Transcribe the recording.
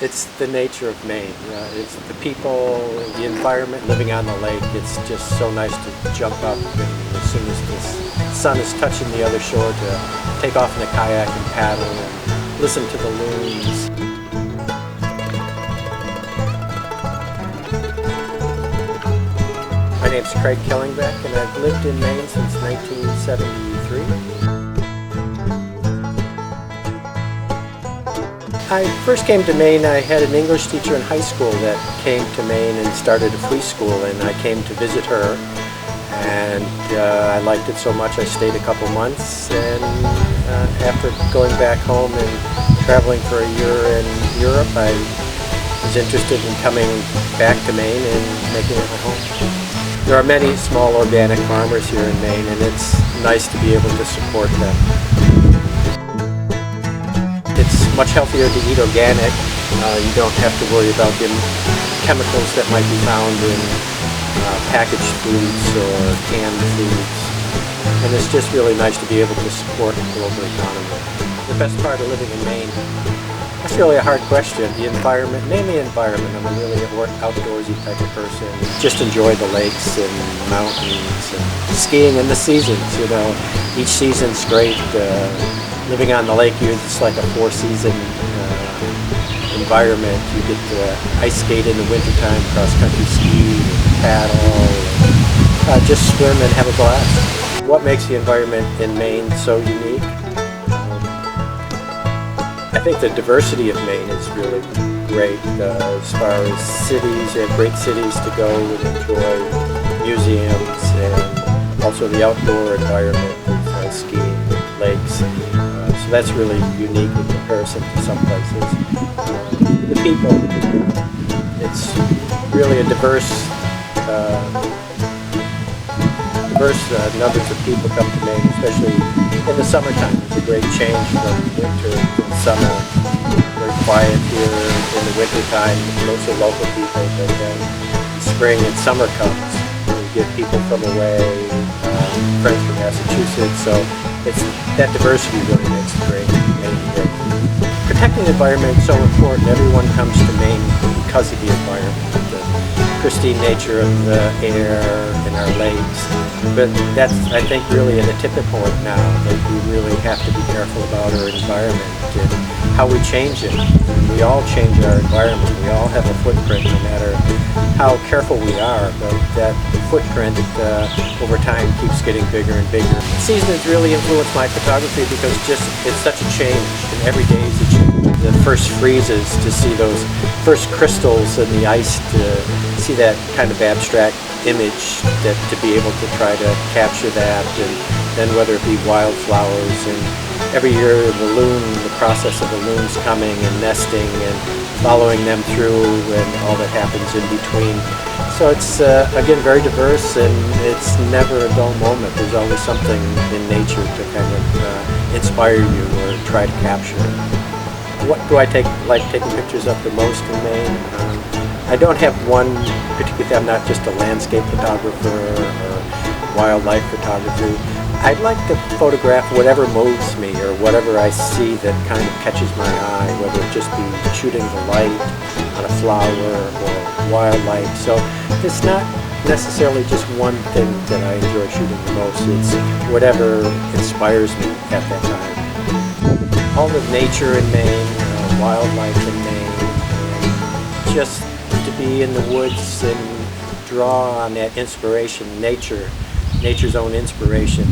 It's the nature of Maine. It's the people, the environment, living on the lake. It's just so nice to jump up and as soon as the sun is touching the other shore to take off in a kayak and paddle and listen to the loons. My name's Craig Kellingbeck and I've lived in Maine since 1973. I first came to Maine. I had an English teacher in high school that came to Maine and started a free school, and I came to visit her, and I liked it so much I stayed a couple months, and after going back home and traveling for a year in Europe, I was interested in coming back to Maine and making it my home. There are many small organic farmers here in Maine, and it's nice to be able to support them. It's much healthier to eat organic. You don't have to worry about the chemicals that might be found in packaged foods or canned foods. And it's just really nice to be able to support the global economy. The best part of living in Maine, that's really a hard question. The environment, mainly environment. I'm a really outdoorsy type of person. Just enjoy the lakes and mountains and skiing in the seasons, you know. Each season's great. Living on the lake, it's like a four-season environment. You get to ice skate in the wintertime, cross-country ski, paddle, and, just swim and have a blast. What makes the environment in Maine so unique? I think the diversity of Maine is really great as far as cities. You have great cities to go and enjoy, museums, and also the outdoor environment with skiing, lakes. So that's really unique in comparison to some places. The people, it's really a diverse numbers of people come to Maine, especially in the summertime. It's a great change from winter to summer. Very quiet here in the wintertime, mostly local people, but then spring and summer comes. We get people from away, friends from Massachusetts, so that diversity really makes Maine great. Protecting the environment is so important. Everyone comes to Maine because of the environment, the pristine nature of the air and our lakes. But that's, I think, really at a tipping point now that we really have to be careful about our environment and how we change it. We all change our environment. We all have a footprint no matter how careful we are, but that footprint over time keeps getting bigger and bigger. The season has really influenced my photography because it's such a change, and every day is a change. The first freezes, to see those first crystals in the ice, to see that kind of abstract image, that to be able to try to capture that, and then whether it be wildflowers, and every year the process of the loons coming and nesting and following them through and all that happens in between. So it's, again, very diverse, and it's never a dull moment. There's always something in nature to kind of inspire you or try to capture. What do I like taking pictures of the most in Maine? I don't have one particular thing. I'm not just a landscape photographer or wildlife photographer. I'd like to photograph whatever moves me or whatever I see that kind of catches my eye, whether it just be shooting the light on a flower or wildlife. So it's not necessarily just one thing that I enjoy shooting the most. It's whatever inspires me at that time. All the nature in Maine, wildlife in Maine, just to be in the woods and draw on that inspiration, nature's own inspiration.